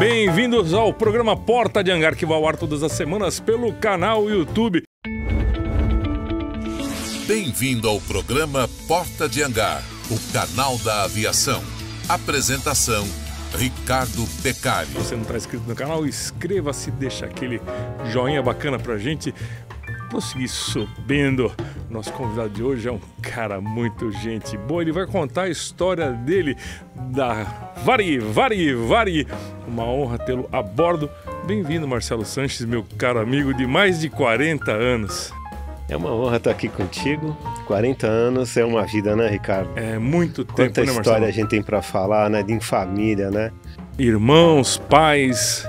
Bem-vindos ao programa Porta de Hangar, que vai ao ar todas as semanas pelo canal YouTube. Bem-vindo ao programa Porta de Hangar, o canal da aviação. Apresentação, Ricardo Beccari. Se você não está inscrito no canal, inscreva-se, deixa aquele joinha bacana pra gente. Vou seguir subindo. Nosso convidado de hoje é um cara muito gente boa. Ele vai contar a história dele da Varig. Uma honra tê-lo a bordo. Bem-vindo, Marcelo Sanches, meu caro amigo de mais de 40 anos. É uma honra estar aqui contigo. 40 anos é uma vida, né, Ricardo? É muito tempo, Quanta né, Marcelo? história a gente tem para falar, né? De família, né? Irmãos, pais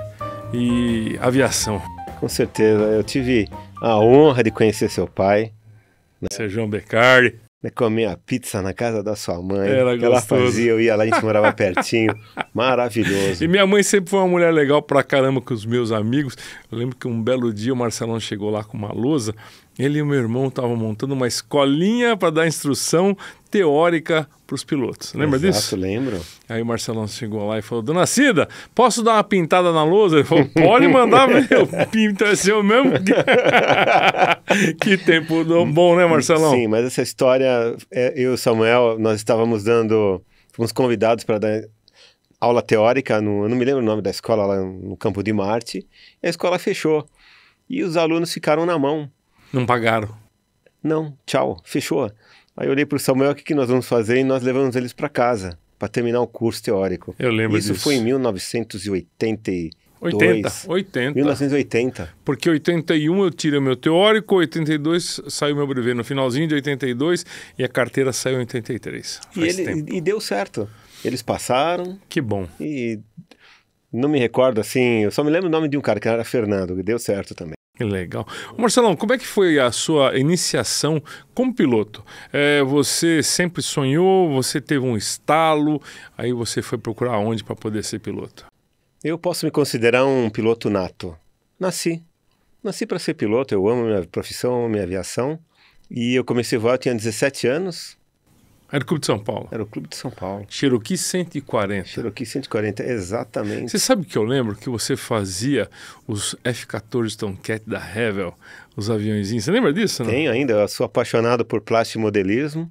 e aviação. Com certeza. Eu tive a honra de conhecer seu pai. Sejam Beccari. Comer a pizza na casa da sua mãe. Era que ela gostoso. fazia, eu ia lá, a gente morava pertinho. Maravilhoso. E minha mãe sempre foi uma mulher legal pra caramba com os meus amigos. Eu lembro que um belo dia o Marcelão chegou lá com uma lousa. Ele e o meu irmão estavam montando uma escolinha para dar instrução teórica para os pilotos. Lembra disso? Lembro. Aí o Marcelão chegou lá e falou: Dona Cida, posso dar uma pintada na lousa? Ele falou: pode mandar, meu pinto é seu mesmo. Que tempo bom, né, Marcelão? Sim, mas essa história, eu e o Samuel, nós fomos convidados para dar aula teórica, eu não me lembro o nome da escola, lá no Campo de Marte, e a escola fechou. E os alunos ficaram na mão. Não pagaram. Não, tchau, fechou. Aí eu olhei para o Samuel, o que nós vamos fazer? E nós levamos eles para casa, para terminar o curso teórico. Eu lembro disso. Isso foi em 1982. 80. 1980. Porque 81 eu tirei o meu teórico, 82 saiu meu brevet no finalzinho de 82 e a carteira saiu em 83. E deu certo. Eles passaram. Que bom. E não me recordo assim, eu só me lembro o nome de um cara que era Fernando, que deu certo também. Que legal. Marcelão, como é que foi a sua iniciação como piloto? Você sempre sonhou, você teve um estalo, aí você foi procurar onde para poder ser piloto? Eu posso me considerar um piloto nato. Nasci para ser piloto, eu amo minha profissão, minha aviação. E eu comecei a voar, eu tinha 17 anos. Era o Clube de São Paulo? Era o Clube de São Paulo. Cherokee 140. Cherokee 140, exatamente. Você sabe que eu lembro que você fazia os F-14 Tomcat da Revell, os aviãozinhos. Você lembra disso? Não? Tenho ainda, eu sou apaixonado por plastimodelismo.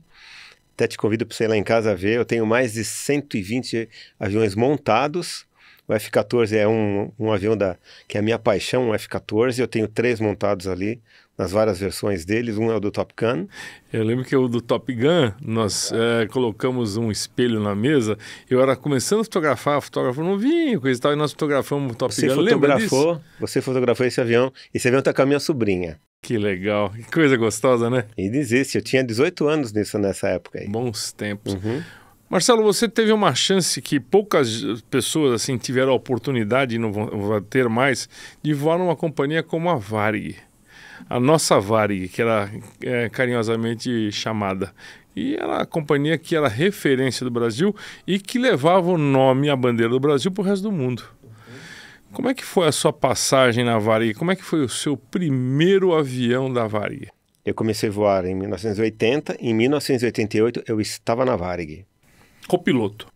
Até te convido para você ir lá em casa ver. Eu tenho mais de 120 aviões montados. O F-14 é um avião que é a minha paixão, o F-14. Eu tenho 3 montados ali, nas várias versões deles. Um é o do Top Gun. Eu lembro que o do Top Gun, nós colocamos um espelho na mesa. Eu era começando a fotografar, fotógrafo novinho, coisa e tal, e nós fotografamos o Top Gun. Você fotografou esse avião. Esse avião está com a minha sobrinha. Que legal, que coisa gostosa, né? E existe, eu tinha 18 anos nessa época aí. Bons tempos. Uhum. Marcelo, você teve uma chance que poucas pessoas assim tiveram a oportunidade, e não vão ter mais, de voar numa companhia como a Varig. A nossa Varig, que era carinhosamente chamada. E era a companhia que era referência do Brasil e que levava o nome e a bandeira do Brasil para o resto do mundo. Como é que foi a sua passagem na Varig? Como é que foi o seu primeiro avião da Varig? Eu comecei a voar em 1980. Em 1988, eu estava na Varig. Copiloto.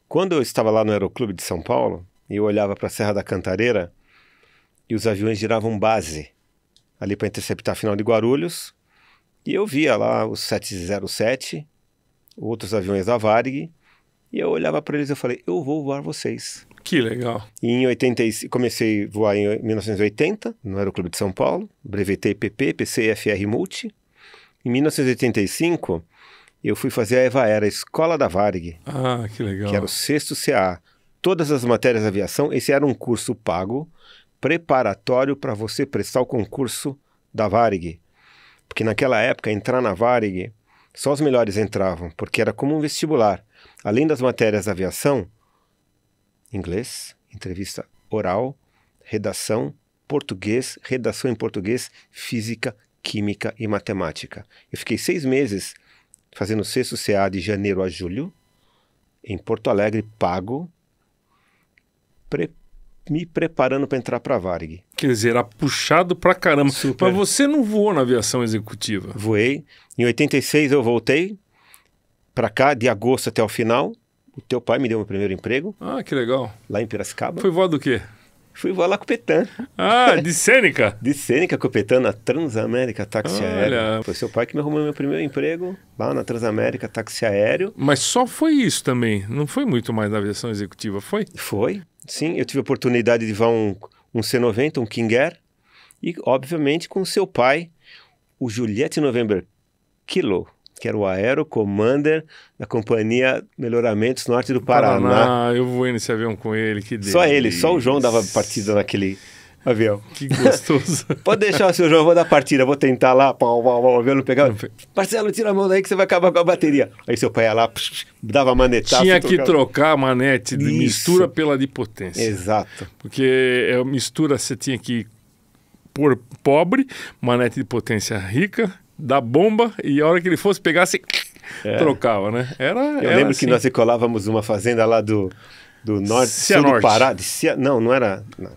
Quando eu estava lá no Aeroclube de São Paulo, eu olhava para a Serra da Cantareira e os aviões giravam base ali para interceptar a final de Guarulhos. E eu via lá os 707, outros aviões da Varig, e eu olhava para eles e falei, eu vou voar vocês. Que legal. E comecei a voar em 1980, no Aeroclube de São Paulo, brevetei PP, PCFR Multi. Em 1985... eu fui fazer a EVAERA, a Escola da Varig. Ah, que legal. Que era o 6º CA. Todas as matérias de aviação, esse era um curso pago, preparatório para você prestar o concurso da Varig. Porque naquela época, entrar na Varig, só os melhores entravam, porque era como um vestibular. Além das matérias de aviação, inglês, entrevista oral, redação, português, redação em português, física, química e matemática. Eu fiquei 6 meses fazendo o 6º CA de janeiro a julho, em Porto Alegre, pago, me preparando para entrar para a Varig. Quer dizer, era puxado pra caramba. Super. Mas você não voou na aviação executiva? Voei. Em 86 eu voltei para cá, de agosto até o final, O teu pai me deu meu primeiro emprego. Ah, que legal. Lá em Piracicaba. Foi voar do quê? Fui voar lá com o Petan. Ah, de Sêneca. De Sêneca com o Petan na Transamérica Táxi Aéreo. Foi seu pai que me arrumou meu primeiro emprego lá na Transamérica Táxi Aéreo. Mas só foi isso também? Não foi muito mais na aviação executiva, foi? Foi, sim. Eu tive a oportunidade de voar um C-90, um King Air. E, obviamente, com seu pai, o Juliette November Kilo, que era o Aero Commander da Companhia Melhoramentos Norte do Paraná. Eu voei nesse avião com ele, que delícia. Só ele, só o João dava partida naquele avião. Que gostoso. Pode deixar o seu João, eu vou dar partida, vou tentar lá, o avião não pegava. Marcelo, tira a mão daí que você vai acabar com a bateria. Aí seu pai ia lá, dava manetaço. Tinha que trocar a manete de mistura pela de potência. Exato. Porque a mistura você tinha que pôr pobre, manete de potência rica, da bomba, e a hora que ele fosse pegar, você trocava, né? Eu lembro assim. que nós decolávamos uma fazenda lá do norte, sul do Pará. Não era... Não,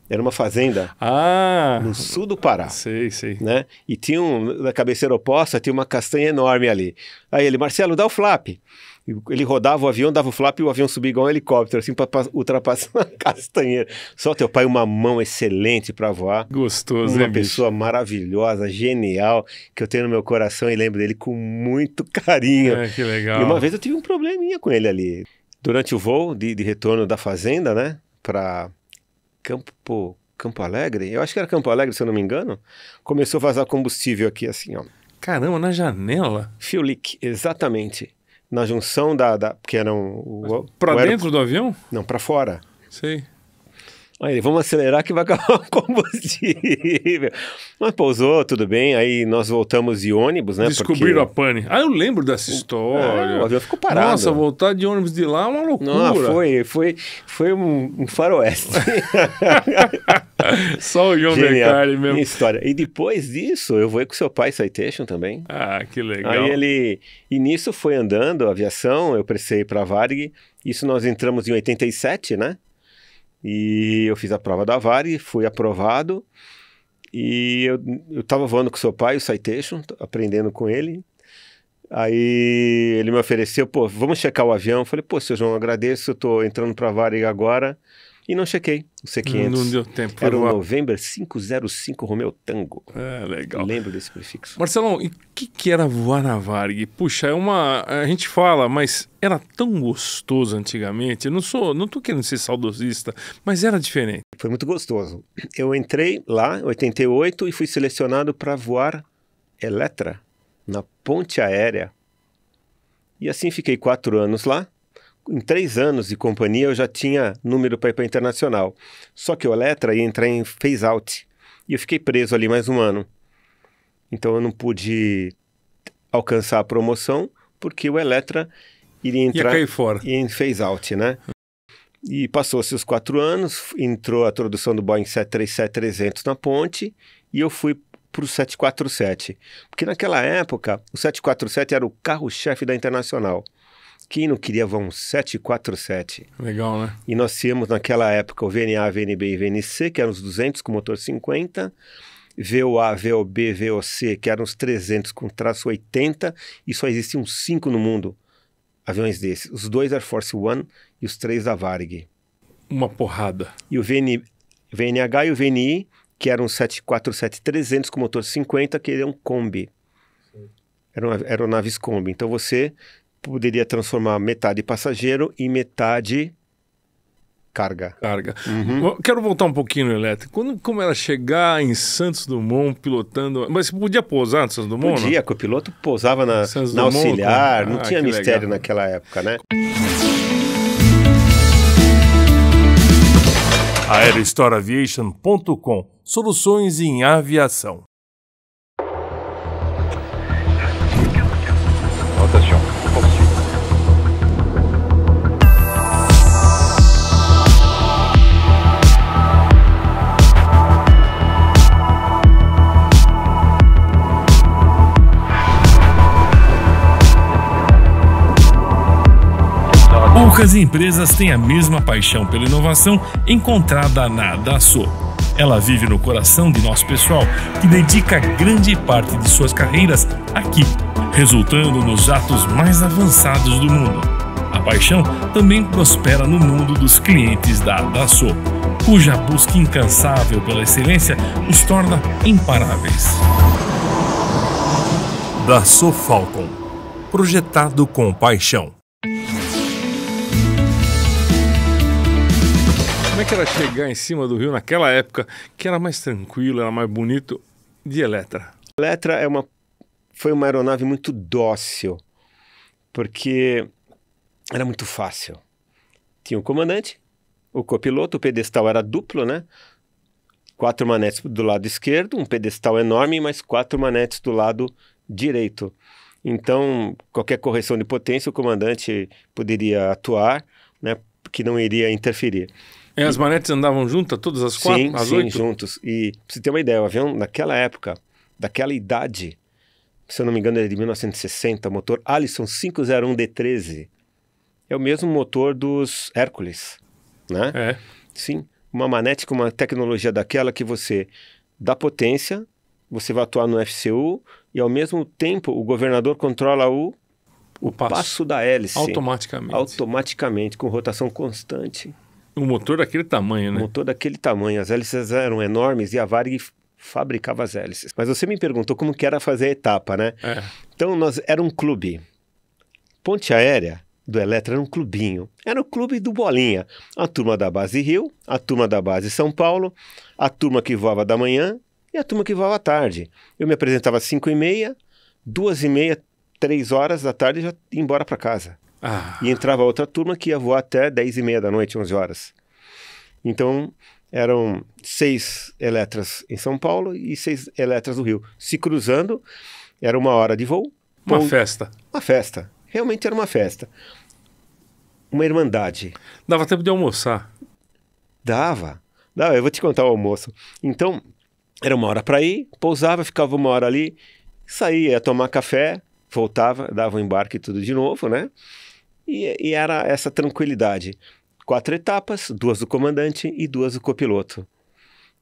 era uma fazenda no sul do Pará. Sei. Né? E tinha na cabeceira oposta, tinha uma castanha enorme ali. Aí ele, Marcelo, dá o flap. Ele rodava o avião, dava o flap e o avião subia igual um helicóptero, assim, para ultrapassar a castanheira. Só teu pai, uma mão excelente para voar. Gostoso, uma pessoa maravilhosa, genial, que eu tenho no meu coração e lembro dele com muito carinho. Que legal. E uma vez eu tive um probleminha com ele ali. Durante o voo de retorno da fazenda, né, para Campo Alegre, eu acho que era Campo Alegre, se eu não me engano, começou a vazar combustível aqui, assim, ó. Caramba, na janela? Fuel leak, exatamente. Na junção porque era Pra dentro do avião? Não, pra fora. Sei. Aí, vamos acelerar que vai acabar o combustível. Mas pousou, tudo bem. Aí nós voltamos de ônibus, né? Descobriram a pane. Eu lembro dessa história. O avião ficou parado. Nossa, voltar de ônibus de lá é uma loucura. Não, foi um faroeste. Só o João Beccari mesmo. Minha história. E depois disso, eu voei com seu pai Citation também. Ah, que legal. Aí e nisso foi andando a aviação, eu prestei para a Varig. Isso nós entramos em 87, né? E eu fiz a prova da Varig, fui aprovado. E eu estava voando com seu pai, o Citation, aprendendo com ele. Aí ele me ofereceu, vamos checar o avião. Eu falei, seu João, agradeço, eu estou entrando para a Varig agora. E não chequei o C500. Não deu tempo. Era o November 505 Romeo Tango. Legal. Lembro desse prefixo. Marcelão, e o que era voar na Varig? Puxa, a gente fala, mas era tão gostoso antigamente. Eu não tô querendo ser saudosista, mas era diferente. Foi muito gostoso. Eu entrei lá em 88 e fui selecionado para voar Eletra na ponte aérea. E assim fiquei 4 anos lá. Em 3 anos de companhia eu já tinha número para ir para internacional. Só que o Eletra ia entrar em phase out. E eu fiquei preso ali mais um ano. Então eu não pude alcançar a promoção porque o Eletra iria entrar em phase out, né? E passou-se os 4 anos, entrou a introdução do Boeing 737-300 na ponte e eu fui para o 747. Porque naquela época o 747 era o carro-chefe da Internacional. Quem não queria voar um 747? Legal, né? E nós tínhamos naquela época o VNA, VNB e VNC, que eram os 200 com motor 50, VOA, VOB, VOC, que eram os 300 com traço 80, e só existiam 5 no mundo, aviões desses. Os 2 Air Force One e os 3 da Varig. Uma porrada. E o VNH e o VNI, que eram 747-300 com motor 50, que eram Kombi. Eram aeronaves Kombi. Então você poderia transformar metade passageiro e metade carga. Uhum. Quero voltar um pouquinho no elétrico. Como era chegar em Santos Dumont pilotando... Mas você podia pousar no Santos Dumont? Podia, que o piloto pousava na auxiliar. Não tinha mistério naquela época, né? aerostoraviation.com. Soluções em aviação. Rotation. Poucas empresas têm a mesma paixão pela inovação encontrada na Dassault. Ela vive no coração de nosso pessoal, que dedica grande parte de suas carreiras aqui, resultando nos jatos mais avançados do mundo. A paixão também prospera no mundo dos clientes da Dassault, cuja busca incansável pela excelência os torna imparáveis. Dassault Falcon, projetado com paixão. Como é que era chegar em cima do rio naquela época, que era mais tranquilo, era mais bonito, de Eletra? A Eletra foi uma aeronave muito dócil, porque era muito fácil. Tinha o comandante, o copiloto, o pedestal era duplo, né? 4 manetes do lado esquerdo, um pedestal enorme, mas 4 manetes do lado direito. Então, qualquer correção de potência, o comandante poderia atuar, né? Que não iria interferir. E as manetes andavam juntas, todas as 4? Sim, as sim, 8? juntos. E, pra você ter uma ideia, o avião, naquela época, daquela idade, se eu não me engano, ele é de 1960, motor Allison 501D13. É o mesmo motor dos Hércules, né? É. Sim, uma manete com uma tecnologia daquela que você dá potência, você vai atuar no FCU e, ao mesmo tempo, o governador controla o passo da hélice. Automaticamente. Automaticamente, com rotação constante. Um motor daquele tamanho, né? Um motor daquele tamanho. As hélices eram enormes e a Varig fabricava as hélices. Mas você me perguntou como que era fazer a etapa, né? É. Então, era um clube. Ponte Aérea do Eletra era um clubinho. Era o clube do Bolinha. A turma da base Rio, a turma da base São Paulo, a turma que voava da manhã e a turma que voava à tarde. Eu me apresentava às 5h30, 2h30, 3 horas da tarde e já ia embora para casa. E entrava outra turma que ia voar até 10h30 da noite, 11 horas. Então, eram 6 Eletras em São Paulo e 6 Eletras no Rio. Se cruzando, era 1 hora de voo. Uma festa. Uma festa. Realmente era uma festa. Uma irmandade. Dava tempo de almoçar. Dava. Eu vou te contar o almoço. Então, era 1 hora para ir, pousava, ficava 1 hora ali, saía, ia tomar café, voltava, dava o embarque tudo de novo, né? E era essa tranquilidade. 4 etapas, 2 do comandante e 2 do copiloto.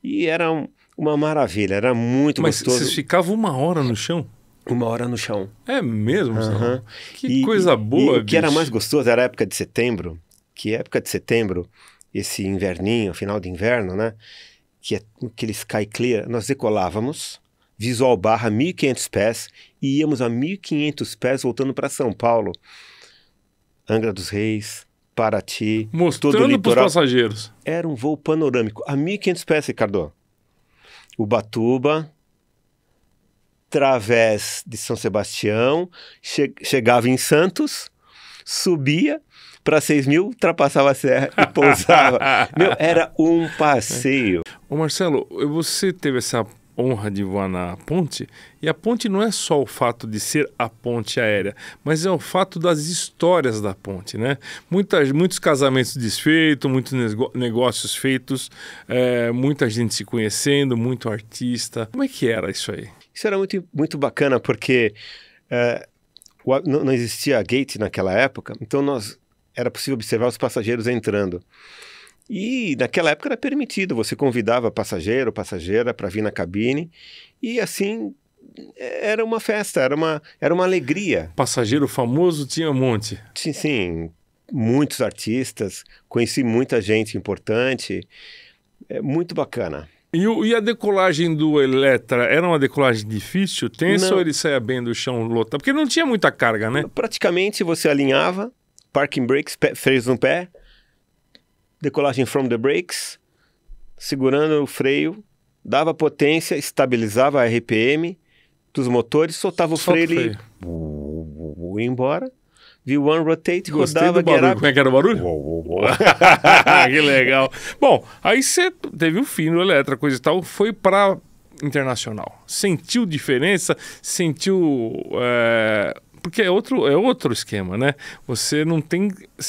E era uma maravilha, era muito gostoso. Mas vocês ficavam 1 hora no chão? 1 hora no chão. É mesmo? Uhum. Que coisa boa, E o que era mais gostoso era a época de setembro, esse inverninho, final de inverno, né? Que é aquele sky clear, nós decolávamos, visual barra 1.500 pés, e íamos a 1.500 pés voltando para São Paulo. Angra dos Reis, Paraty, mostrando para os passageiros. Era um voo panorâmico, a 1.500 pés, Ricardo. Ubatuba, através de São Sebastião, chegava em Santos, subia para 6.000, ultrapassava a serra e pousava. Era um passeio. Ô Marcelo, você teve essa honra de voar na ponte, e a ponte não é só o fato de ser a ponte aérea, mas é o fato das histórias da ponte, né? Muitos casamentos desfeitos, muitos negócios feitos, muita gente se conhecendo, muito artista. Como é que era isso aí? Isso era muito, muito bacana, porque não existia gate naquela época, então era possível observar os passageiros entrando. E naquela época era permitido, você convidava passageiro, passageira para vir na cabine, e assim era uma festa, era uma alegria. Passageiro famoso tinha um monte. Sim, muitos artistas, conheci muita gente importante, muito bacana. E a decolagem do Eletra era uma decolagem difícil, tensa, ou ele saía bem do chão lotado? Porque não tinha muita carga, né? Praticamente você alinhava, parking brakes, freios no pé, decolagem from the brakes, segurando o freio, dava potência, estabilizava a RPM dos motores, soltava o freio e ia embora. V1 rotate, gostei rodava, do barulho. Como é que era o barulho? Que legal. Bom, aí você teve o fim do Eletra, coisa e tal, foi para internacional. Sentiu diferença? Sentiu... Porque é outro esquema, né? Você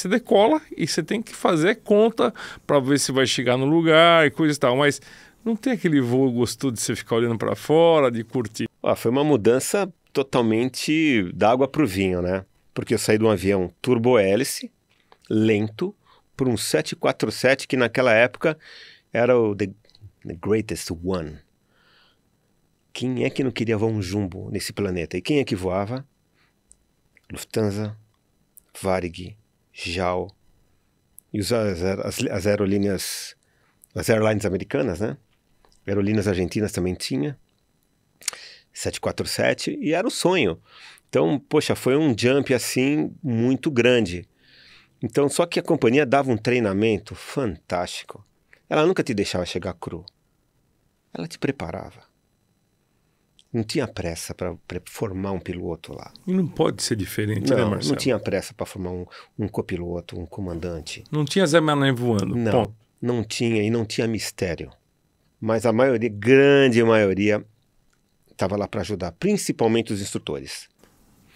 decola e você tem que fazer conta para ver se vai chegar no lugar e coisa e tal, mas não tem aquele voo gostoso de você ficar olhando para fora, de curtir. Foi uma mudança totalmente da água pro vinho, né? Porque eu saí de um avião turbo-hélice, lento, por um 747 que naquela época era o the greatest one. Quem é que não queria voar um jumbo nesse planeta? E quem é que voava? Lufthansa, Varig, JAL, e as aerolíneas, as airlines americanas, né? Aerolíneas argentinas também tinha, 747, e era o sonho. Então, poxa, foi um jump assim muito grande. Então, só que a companhia dava um treinamento fantástico. Ela nunca te deixava chegar cru. Ela te preparava. Não tinha pressa para formar um piloto lá. E não pode ser diferente, né, Marcelo? Não tinha pressa para formar um copiloto, um comandante. Não tinha Zé Mané voando. Não, não tinha, e não tinha mistério. Mas a maioria, grande maioria, estava lá para ajudar, principalmente os instrutores.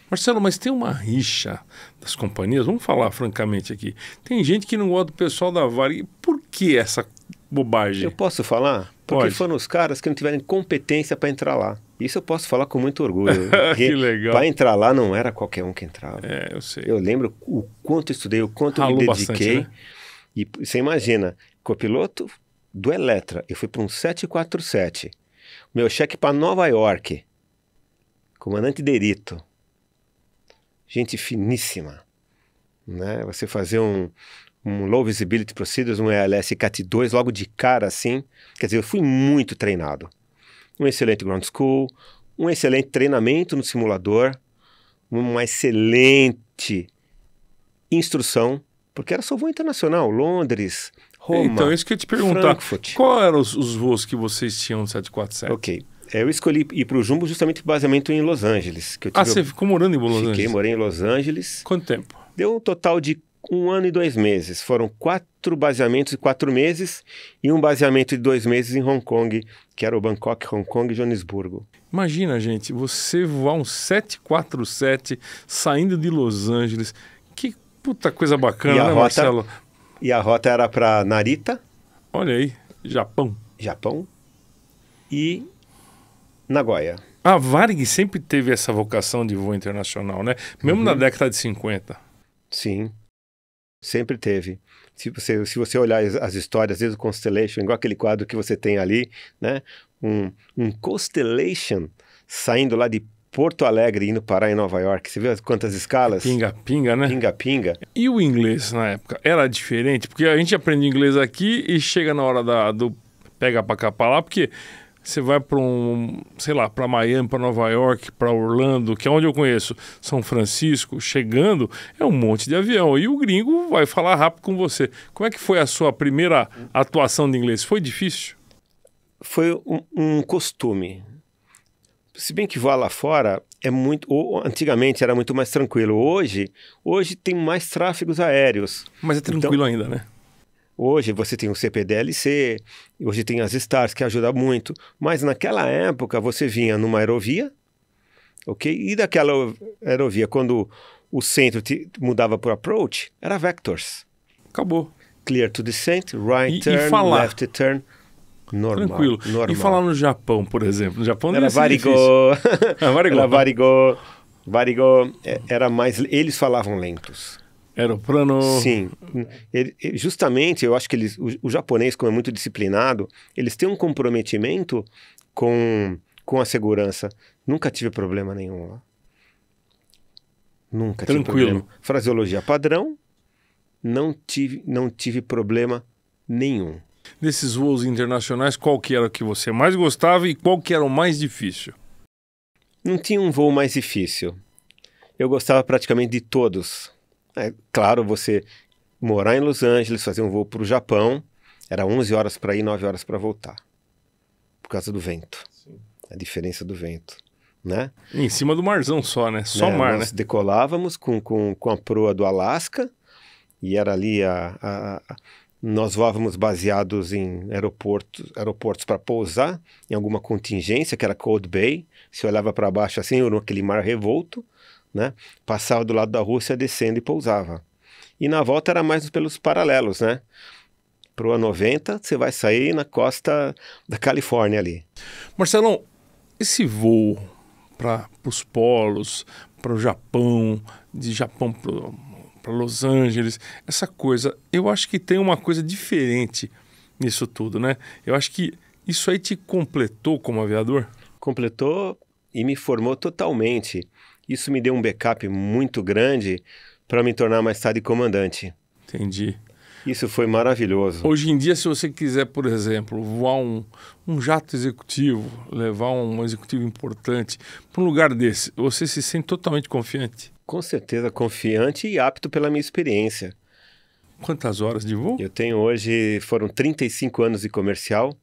Marcelo, mas tem uma rixa das companhias, vamos falar francamente aqui. Tem gente que não gosta do pessoal da Varig. Por que essa bobagem? Eu posso falar? Porque Pode. foram os caras que não tiveram competência para entrar lá. Isso eu posso falar com muito orgulho. Que legal. Para entrar lá não era qualquer um que entrava. Eu sei. Eu lembro o quanto eu estudei, o quanto eu Ralou me bastante, dediquei. né? E você imagina, copiloto do Eletra, eu fui para um 747. Meu cheque para Nova York. Comandante Derito. Gente finíssima. Né? Você fazer um Low Visibility Procedures, um ELS CAT-2 logo de cara assim. Quer dizer, eu fui muito treinado. Um excelente ground school, um excelente treinamento no simulador, uma excelente instrução, porque era só voo internacional, Londres, Roma, Então, isso que eu ia te perguntar. Frankfurt. Qual eram os voos que vocês tinham no 747? Ok. Eu escolhi ir para o Jumbo justamente por baseamento em Los Angeles. Que eu tive... Você ficou morando em Los Angeles? Morei em Los Angeles. Quanto tempo? Deu um total de 1 ano e 2 meses. Foram 4 baseamentos de 4 meses e um baseamento de 2 meses em Hong Kong, que era o Bangkok, Hong Kong e Joanesburgo. Imagina, gente, você voar um 747 saindo de Los Angeles. Que puta coisa bacana, né, Marcelo? E a rota era para Narita. Olha aí, Japão. E Nagoya. A Varig sempre teve essa vocação de voo internacional, né? Mesmo na década de 50. Sim, sempre teve. Se você olhar as histórias, desde o Constellation, igual aquele quadro que você tem ali, né? Um Constellation saindo lá de Porto Alegre, indo parar em Nova York. Você viu quantas escalas? Pinga-pinga, né? Pinga-pinga. E o inglês na época? Era diferente? Porque a gente aprende inglês aqui e chega na hora do pega pra cá pra lá, porque você vai para para Miami, para Nova York, para Orlando, que é onde eu conheço, São Francisco, chegando, é um monte de avião. E o gringo vai falar rápido com você. Como é que foi a sua primeira atuação de inglês? Foi difícil? Foi um costume. Se bem que voar lá fora é muito... Antigamente era muito mais tranquilo. Hoje tem mais tráfegos aéreos. Mas é tranquilo ainda, né? Hoje você tem o CPDLC, hoje tem as Stars, que ajuda muito. Mas naquela época você vinha numa aerovia, ok? E daquela aerovia, quando o centro mudava para o approach, era vectors. Acabou. Clear to descent, right turn, left turn. Normal. Tranquilo. Normal. E falar no Japão, por exemplo? No Japão era Varigo. Era Varigo. Varigo era mais... Eles falavam lentos. Aeroplano... Sim. Justamente, eu acho que o japonês, como é muito disciplinado, eles têm um comprometimento com a segurança. Nunca tive problema nenhum lá. Nunca tive problema. Fraseologia padrão, não tive problema nenhum. Desses voos internacionais, qual que era o que você mais gostava e qual que era o mais difícil? Não tinha um voo mais difícil. Eu gostava praticamente de todos. Claro, você morar em Los Angeles, fazer um voo para o Japão, era 11 horas para ir, 9 horas para voltar. Por causa do vento. Sim. A diferença do vento, né? Em cima do marzão só, né? Só mar, nós né? Decolávamos com a proa do Alasca e era ali nós voávamos baseados em aeroportos para pousar em alguma contingência, que era Cold Bay. Se olhava para baixo assim, aquele mar revolto, né? Passava do lado da Rússia, descendo e pousava. E na volta era mais pelos paralelos, né? Proa 90, você vai sair na costa da Califórnia ali. Marcelão, esse voo para os polos, para o Japão, de Japão para Los Angeles, essa coisa, eu acho que tem uma coisa diferente nisso tudo, né? Eu acho que isso aí te completou como aviador? Completou e me formou totalmente. Isso me deu um backup muito grande para me tornar mais tarde comandante. Entendi. Isso foi maravilhoso. Hoje em dia, se você quiser, por exemplo, voar um jato executivo, levar um executivo importante para um lugar desse, você se sente totalmente confiante? Com certeza confiante e apto pela minha experiência. Quantas horas de voo? Eu tenho hoje, foram 35 anos de comercial,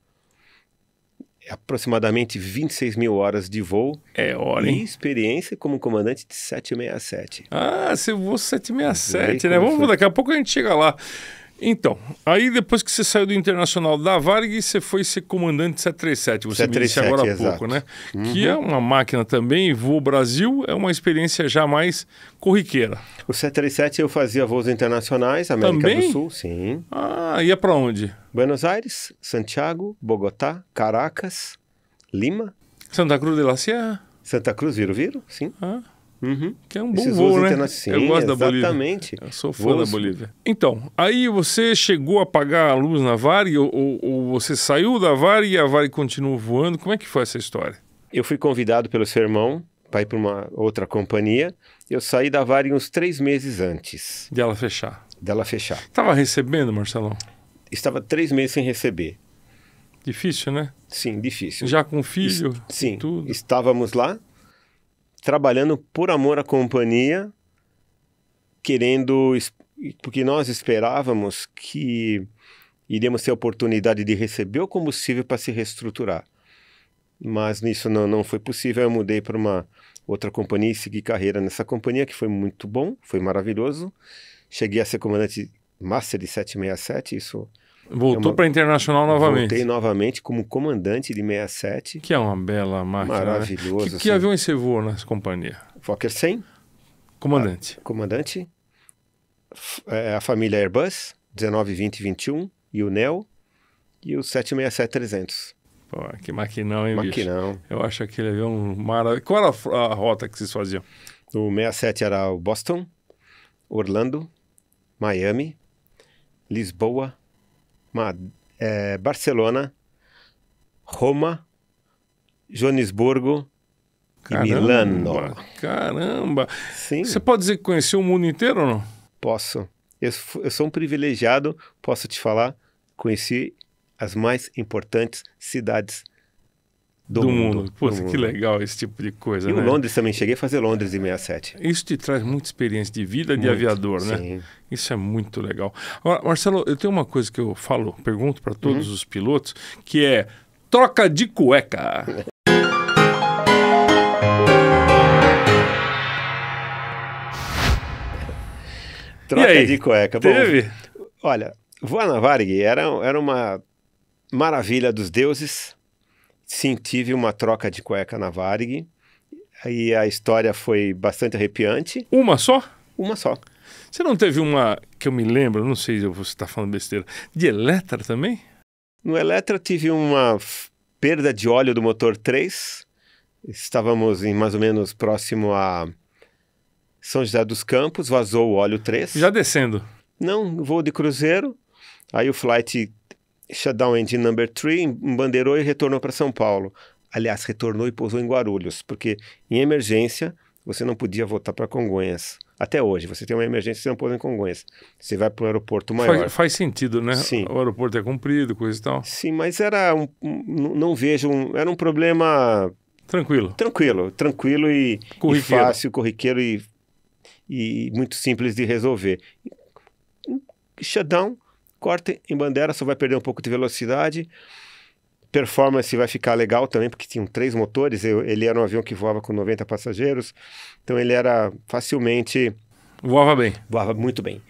aproximadamente 26 mil horas de voo. É hora, E hein? experiência como comandante de 767. Ah, você voou 767, Bem, né? como Vamos, foi? daqui a pouco a gente chega lá. Então, aí depois que você saiu do Internacional da Varig, você foi ser comandante de 737, você me disse 737, agora há exato. pouco, né? Que é uma máquina também, voo Brasil, é uma experiência já mais corriqueira. O 737 eu fazia voos internacionais, América Também? do Sul, sim. Ah, ia pra onde? Buenos Aires, Santiago, Bogotá, Caracas, Lima, Santa Cruz de la Sierra? Santa Cruz, Viro, sim. Ah, Uhum. que é um bom Esses voo, voos né? internacionais, Eu gosto da Bolívia. exatamente. Eu sou fã Voos- da Bolívia. Então, aí você chegou a apagar a luz na Varig ou você saiu da Varig e a Varig continuou voando? Como é que foi essa história? Eu fui convidado pelo seu irmão para ir para uma outra companhia. Eu saí da Varig uns 3 meses antes De ela fechar. dela fechar. Tava recebendo, Marcelão? Estava 3 meses sem receber. Difícil, né? Sim, difícil. Já com filho, Sim, tudo. estávamos lá, trabalhando por amor à companhia, porque nós esperávamos que iríamos ter a oportunidade de receber o combustível para se reestruturar. Mas nisso não foi possível, eu mudei para uma outra companhia e segui carreira nessa companhia, que foi muito bom, foi maravilhoso. Cheguei a ser comandante Master de 767, isso... Voltou para Internacional novamente. Voltei novamente como comandante de 67. Que é uma bela máquina, Maravilhoso, né? Que sim. aviões você voou nessa companhia? Fokker 100, Comandante. comandante. A família Airbus, 19, 20 e 21, e o Neo, e o 767-300. Pô, que maquinão, hein, bicho? Maquinão. Eu acho aquele avião maravilhoso. Qual era a rota que vocês faziam? O 67 era o Boston, Orlando, Miami, Lisboa, Barcelona, Roma, Joanesburgo e Milano. Caramba! Sim, Você pode dizer que conheceu o mundo inteiro ou não? posso. Eu sou um privilegiado, posso te falar, conheci as mais importantes cidades do mundo. Pô, do que mundo. legal esse tipo de coisa, E né? o Londres também, cheguei a fazer Londres em 67. Isso te traz muita experiência de vida de Muito, aviador, né? sim. Isso é muito legal. Agora, Marcelo, eu tenho uma coisa que eu pergunto para todos os pilotos, que é troca de cueca. Troca aí? de cueca. Bom, Teve? olha, voar na Varig era uma maravilha dos deuses. Sim, tive uma troca de cueca na Varig. E a história foi bastante arrepiante. Uma só? Uma só. Você não teve uma, que eu me lembro, não sei se você está falando besteira, de Eletra também? No Eletra tive uma perda de óleo do motor 3. Estávamos mais ou menos próximo a São José dos Campos, vazou o óleo 3. Já descendo. Não, voo de cruzeiro. Aí o flight shutdown engine number 3 embandeirou e retornou para São Paulo. Aliás, retornou e pousou em Guarulhos, porque em emergência você não podia voltar para Congonhas. Até hoje, você tem uma emergência, você não pousa em Congonhas. Você vai para um aeroporto maior. Faz sentido, né? Sim. O aeroporto é comprido, coisa e tal. Sim, mas era não vejo era um problema Tranquilo. tranquilo e Corriqueiro. fácil, corriqueiro e muito simples de resolver. Shutdown, corta em bandeira, só vai perder um pouco de velocidade. Performance vai ficar legal também, porque tinham 3 motores. Ele era um avião que voava com 90 passageiros, então ele era facilmente... Voava bem. voava muito bem.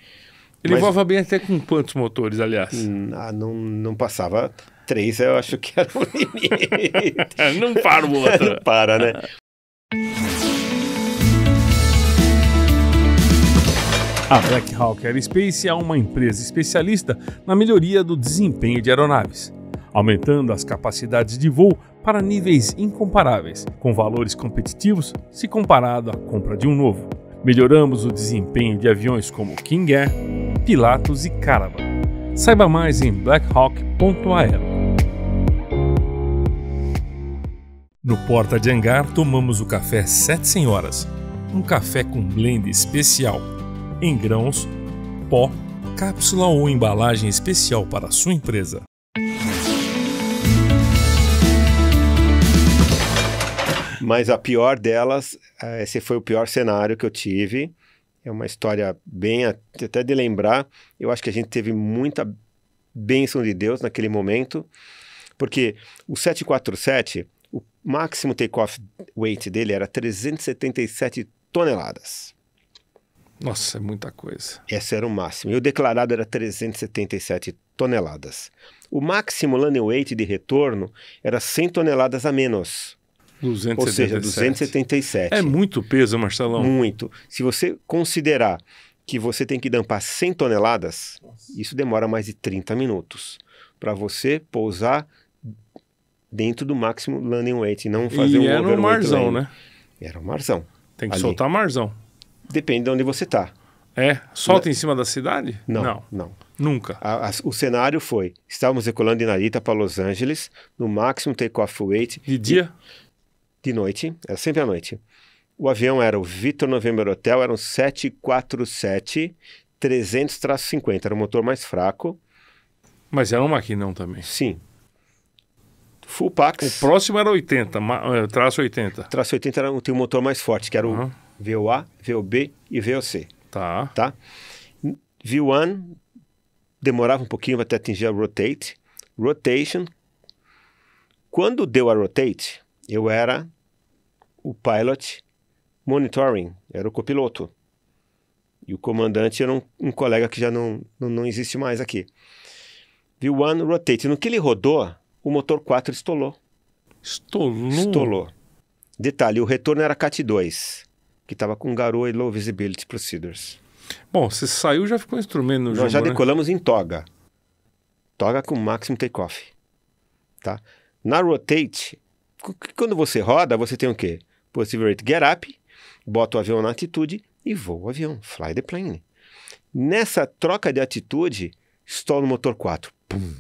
Ele Mas- voava bem até com quantos motores, aliás? Não passava 3, eu acho que era o limite. Não para o outro. Não para, né? A Black Hawk Aerospace é uma empresa especialista na melhoria do desempenho de aeronaves, aumentando as capacidades de voo para níveis incomparáveis, com valores competitivos se comparado à compra de um novo. Melhoramos o desempenho de aviões como King Air, Pilatus e Caravan. Saiba mais em blackhawk.aero. No Porta de Hangar tomamos o café 7 Senhoras, um café com blend especial. em grãos, pó, cápsula ou embalagem especial para a sua empresa. Mas a pior delas, esse foi o pior cenário que eu tive. É uma história bem, até de lembrar. Eu acho que a gente teve muita bênção de Deus naquele momento, porque o 747, o máximo take-off weight dele era 377 toneladas. Nossa, é muita coisa. Esse era o máximo. E o declarado era 377 toneladas. O máximo landing weight de retorno era 100 toneladas a menos. 277. Ou seja, 277. É muito peso, Marcelão. Muito. Se você considerar que você tem que dampar 100 toneladas, isso demora mais de 30 minutos para você pousar dentro do máximo landing weight, não fazer um era um marzão, landing. né? Era um marzão. Tem que ali. soltar marzão. Depende de onde você está. Solta em cima da cidade? Não. Nunca. O cenário foi, estávamos decolando de Narita para Los Angeles, no máximo take-off weight. De dia? De noite, era sempre à noite. O avião era o Victor November Hotel, era um 747 300-50, era o motor mais fraco. Mas era um maquinão também. Sim. Full Pax. O próximo era 80, traço 80. Traço 80 tinha um motor mais forte, que era o VOA, VOB e VOC. Tá. V1 demorava um pouquinho até atingir a rotate. Rotation. Quando deu a rotate, eu era o pilot monitoring, era o copiloto. E o comandante era um colega que já não existe mais aqui. V1 rotate. No que ele rodou, o motor 4 estolou. Estolou. Detalhe, o retorno era CAT 2, que estava com garoa e low visibility procedures. Bom, você saiu já ficou instrumento no jogo, Nós já né? decolamos em toga. Toga com máximo takeoff. Tá? Na rotate, quando você roda, você tem o quê? Positive rate get up, bota o avião na atitude e voa o avião. Fly the plane. Nessa troca de atitude, estoura o motor 4. Pum,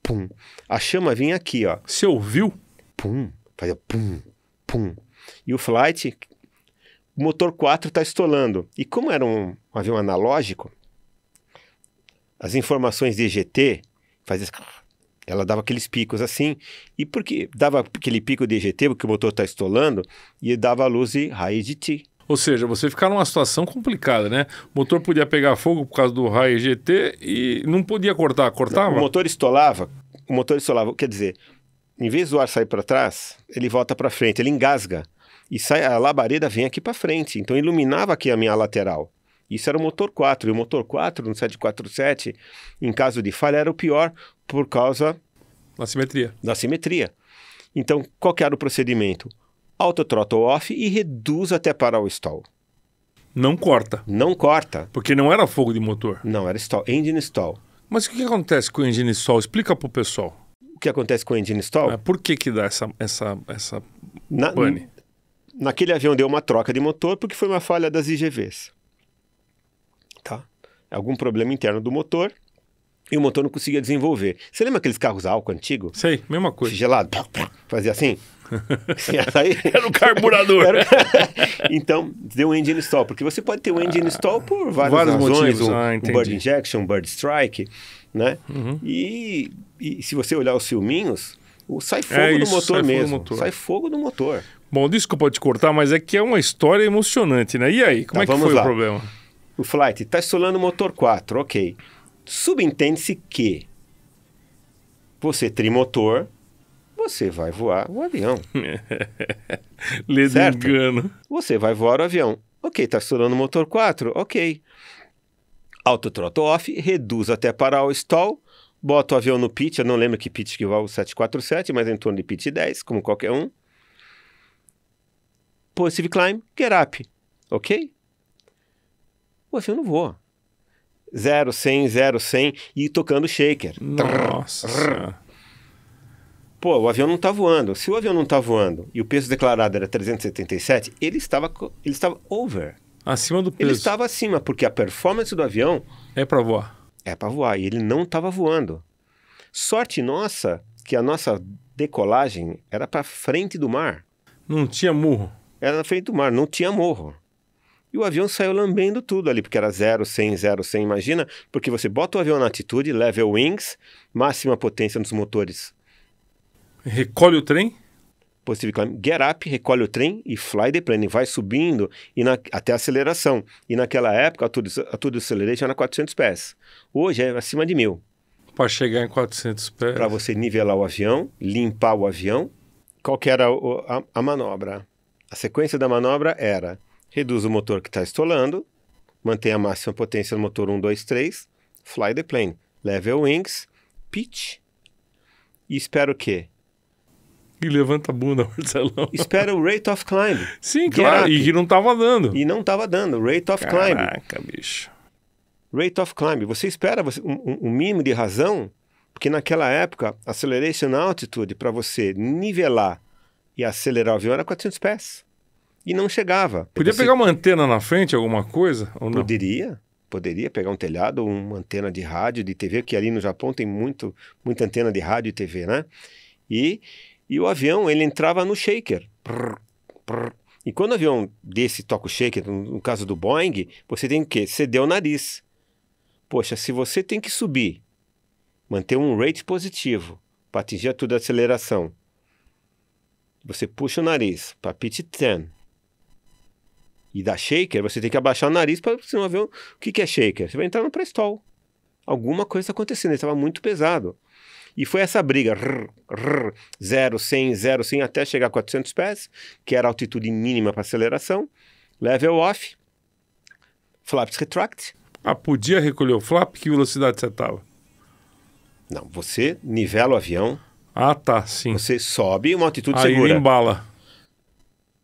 pum. A chama vinha aqui, ó. Você ouviu? Pum, fazia pum, pum. E o flight, o motor 4 está estolando. E como era um avião analógico, as informações de EGT fazia... Ela dava aqueles picos assim, e porque dava aquele pico de EGT, porque o motor está estolando, e dava a luz de high EGT. Ou seja, você ficar numa situação complicada, né? O motor podia pegar fogo por causa do high EGT e não podia cortar. Cortava? O motor estolava, quer dizer, em vez do ar sair para trás, ele volta para frente, ele engasga, e a labareda vem aqui para frente, então iluminava aqui a minha lateral. Isso era o motor 4, e o motor 4 no 747, em caso de falha, era o pior por causa da simetria. Então, qual que era o procedimento? Auto throttle off e reduz até parar o stall. Não corta. Não corta. Porque não era fogo de motor. Não, era stall, engine stall. Mas o que acontece com o engine stall? Explica pro pessoal. O que acontece com o engine stall? Por que dá essa pane? Naquele avião deu uma troca de motor porque foi uma falha das IGVs. Tá? Algum problema interno do motor e o motor não conseguia desenvolver. Você lembra aqueles carros a álcool antigo? Sei, mesma coisa. Gelado, fazia assim? Era o carburador. Então, deu um engine stall, porque você pode ter um engine stall por várias razões, motivos. Um bird injection, um bird strike, né? E se você olhar os filminhos, sai fogo do motor mesmo. Sai fogo do motor. Bom, desculpa te cortar, mas é que é uma história emocionante, né? E aí, como é que foi o problema? O flight está estolando o motor 4, ok. Subentende-se que você trimotor, você vai voar o avião. Lê do engano. Você vai voar o avião. Ok, está estolando o motor 4, ok. Auto throttle off, reduz até parar o stall, bota o avião no pitch, eu não lembro que pitch que voa o 747, mas em torno de pitch 10, como qualquer um. Positive climb, get up, ok? O avião não voa. 0, 100, 0, 100 e tocando shaker. Nossa. Pô, o avião não está voando. Se o avião não está voando e o peso declarado era 377, ele estava over. Acima do peso. Ele estava acima, porque a performance do avião... É para voar. É para voar, e ele não estava voando. Sorte nossa que a nossa decolagem era para frente do mar. Não tinha morro. Era na frente do mar, não tinha morro. E o avião saiu lambendo tudo ali, porque era 0, 100, 0, 100, imagina, porque você bota o avião na altitude, level wings, máxima potência nos motores. Recolhe o trem? Positive climb, get up, recolhe o trem e fly the plane, vai subindo até a aceleração. E naquela época, a altitude acceleration era 400 pés. Hoje é acima de 1000. Para chegar em 400 pés. Para você nivelar o avião, limpar o avião. Qual que era a manobra? A sequência da manobra era: reduz o motor que está estolando, mantém a máxima potência do motor 1, 2, 3, fly the plane, level wings, pitch, e espera o quê? E levanta a bunda, Marcelão. Espera o rate of climb. Sim, claro, e não estava dando. E não estava dando, rate of climb. Caraca, bicho. Rate of climb, você espera um mínimo de razão, porque naquela época, acceleration altitude, para você nivelar e acelerar o avião, era 400 pés. E não chegava. Podia pegar uma antena na frente, alguma coisa? Ou não? Poderia pegar um telhado, uma antena de rádio, de TV, que ali no Japão tem muita antena de rádio e TV, né? E o avião, ele entrava no shaker. Prr, prr. E quando o avião desse toca o shaker, no caso do Boeing, você tem que ceder o nariz. Poxa, se você tem que subir, manter um rate positivo para atingir a toda a aceleração, você puxa o nariz para pitch 10 e dá shaker, você tem que abaixar o nariz para você não ver o que é shaker. Você vai entrar no pré-stall. Alguma coisa está acontecendo, ele estava muito pesado. E foi essa briga, 0, 100, 0, 100, até chegar a 400 pés, que era a altitude mínima para aceleração, level off, flaps retract. Podia recolher o flap? Que velocidade você estava? Não, você nivela o avião. Tá, sim. Você sobe uma altitude Aí segura. Aí embala.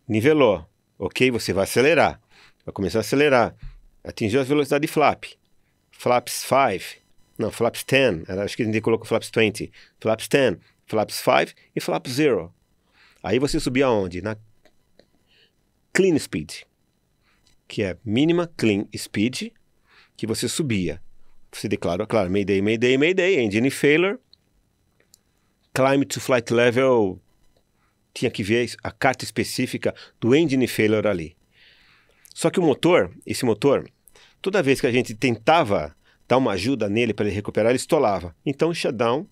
Nivelou. Ok, você vai acelerar. Vai começar a acelerar. Atingiu a velocidade de flap. Flaps 5. Não, flaps 10. Acho que a gente colocou flaps 20. Flaps 10, flaps 5 e flaps 0. Aí você subia aonde? Na clean speed. Que é mínima clean speed, que você subia. Você declara, claro, Mayday, Mayday, Mayday, engine failure. Climb to flight level, tinha que ver a carta específica do engine failure ali. Só que esse motor, toda vez que a gente tentava dar uma ajuda nele para ele recuperar, ele estolava. Então, shutdown,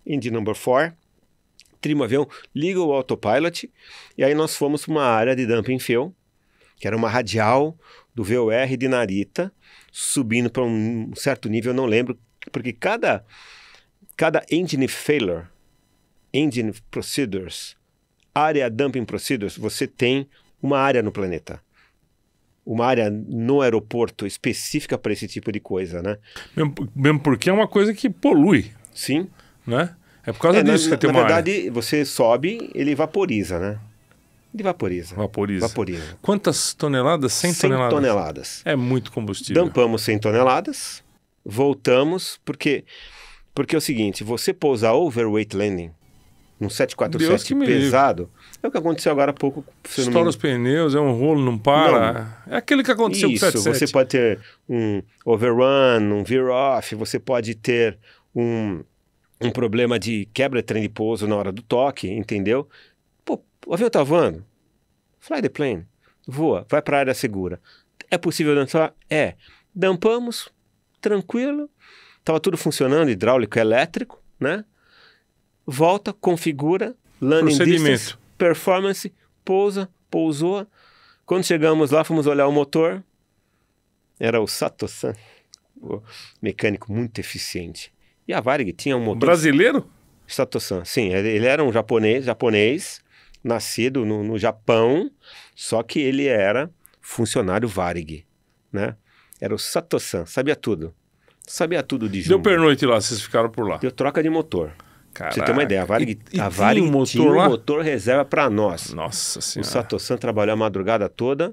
engine number 4, trima o avião, liga o autopilot, e aí nós fomos para uma área de dumping fuel, que era uma radial do VOR de Narita, subindo para um certo nível, eu não lembro, porque cada engine failure, engine procedures, área dumping procedures, você tem uma área no planeta. Uma área no aeroporto específica para esse tipo de coisa, né? Mesmo porque é uma coisa que polui. Sim. Né? É por causa disso que tem uma área. Na verdade, você sobe, ele vaporiza, né? Ele vaporiza. Vaporiza. Quantas toneladas? 100 toneladas? 100 toneladas. É muito combustível. Dampamos 100 toneladas, voltamos, porque é o seguinte, você pousar overweight landing, num 747 pesado, é o que aconteceu agora há pouco. Estoura os pneus, é um rolo, não para. Não. É aquele que aconteceu com o 77. Você pode ter um overrun, um veer-off, você pode ter um problema de quebra de trem de pouso na hora do toque, entendeu? Pô, o avião tá voando. Fly the plane. Voa, vai para a área segura. É possível dançar? É. Dampamos, tranquilo. Tava tudo funcionando, hidráulico, elétrico, né? Volta, configura, landing distance, performance, pousou. Quando chegamos lá, fomos olhar o motor. Era o Sato-san, o mecânico muito eficiente. E a Varig tinha um motor... Brasileiro? Sato-san, sim. Ele era um japonês, nascido no Japão, só que ele era funcionário Varig, né? Era o Sato-san, sabia tudo. Sabia tudo de Jumbo. Deu pernoite lá, vocês ficaram por lá. Deu troca de motor. Caraca. Pra você ter uma ideia, a Varig tinha um motor reserva para nós. Nossa Senhora. O Sato-san trabalhou a madrugada toda.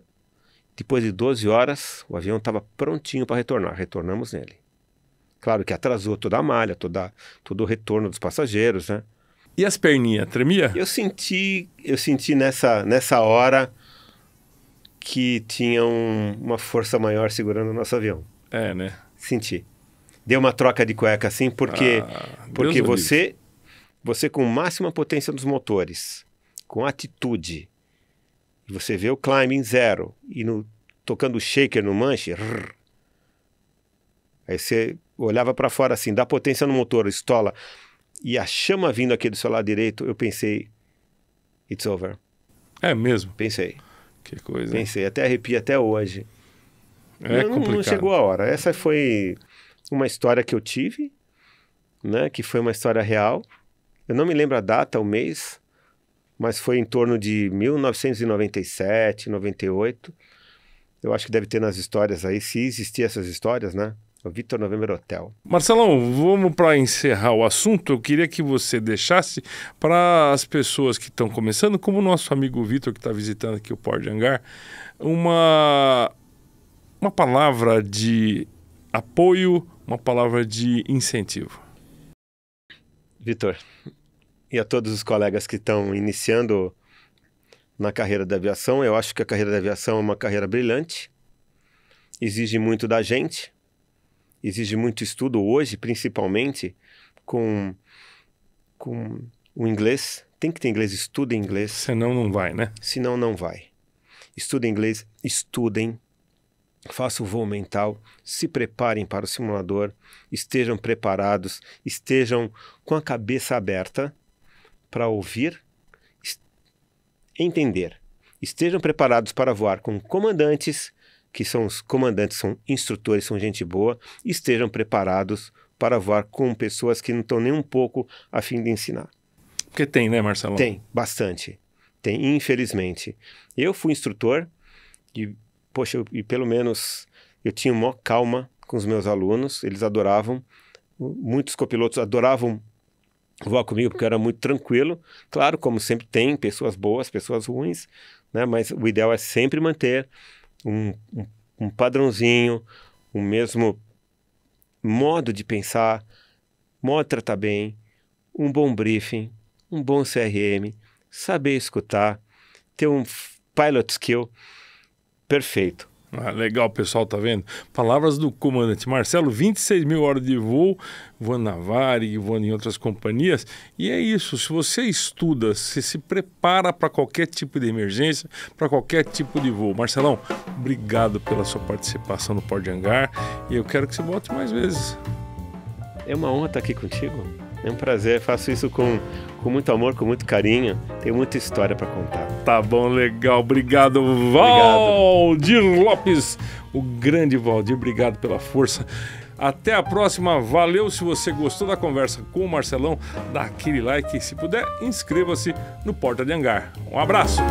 Depois de 12 horas, o avião estava prontinho para retornar. Retornamos nele. Claro que atrasou toda a malha, todo o retorno dos passageiros, né? E as perninhas, tremia? Eu senti nessa hora que tinha uma força maior segurando o nosso avião. É, né? Senti. Deu uma troca de cueca assim, porque você com máxima potência dos motores, com atitude, e você vê o climbing 0 e no tocando shaker no manche. Aí você olhava para fora assim, dá potência no motor, estola, e a chama vindo aqui do seu lado direito, eu pensei, it's over. É mesmo? Pensei. Que coisa. Pensei, até arrepia até hoje. Complicado. Não chegou a hora. Essa foi uma história que eu tive, né, que foi uma história real. Eu não me lembro a data, o mês, mas foi em torno de 1997, 98. Eu acho que deve ter nas histórias aí, se existir essas histórias, né? O Victor November Hotel. Marcelão, vamos para encerrar o assunto. Eu queria que você deixasse para as pessoas que estão começando, como o nosso amigo Victor, que está visitando aqui o Port de Angar, uma palavra de apoio, uma palavra de incentivo. Victor, e a todos os colegas que estão iniciando na carreira da aviação, eu acho que a carreira da aviação é uma carreira brilhante, exige muito da gente, exige muito estudo hoje, principalmente com o inglês. Tem que ter inglês, estuda inglês. Senão não vai, né? Senão não vai. Estuda inglês, estudem, façam o voo mental, se preparem para o simulador, estejam preparados, estejam com a cabeça aberta para ouvir, entender. Estejam preparados para voar com comandantes, que são os comandantes, são instrutores, são gente boa, estejam preparados para voar com pessoas que não estão nem um pouco a fim de ensinar. Porque tem, né, Marcelo? Tem, bastante. Tem, infelizmente. Eu fui instrutor e, poxa, e pelo menos eu tinha uma calma com os meus alunos, eles adoravam, muitos copilotos adoravam voar comigo porque eu era muito tranquilo. Claro, como sempre tem pessoas boas, pessoas ruins, né? Mas o ideal é sempre manter um padrãozinho, o mesmo modo de pensar, modo de tratar bem, um bom briefing, um bom CRM, saber escutar, ter um pilot skill perfeito. Ah, legal, pessoal, tá vendo? Palavras do comandante Marcelo, 26 mil horas de voo, voando na Varig, voando em outras companhias. E é isso, se você estuda, você se prepara para qualquer tipo de emergência, para qualquer tipo de voo. Marcelão, obrigado pela sua participação no Port de Angar e eu quero que você volte mais vezes. É uma honra estar aqui contigo. É um prazer, faço isso com muito amor, com muito carinho. Tenho muita história para contar. Tá bom, legal. Obrigado, Valdir Lopes, o grande Valdir. Obrigado pela força. Até a próxima. Valeu. Se você gostou da conversa com o Marcelão, dá aquele like e, se puder, inscreva-se no Porta de Angar. Um abraço.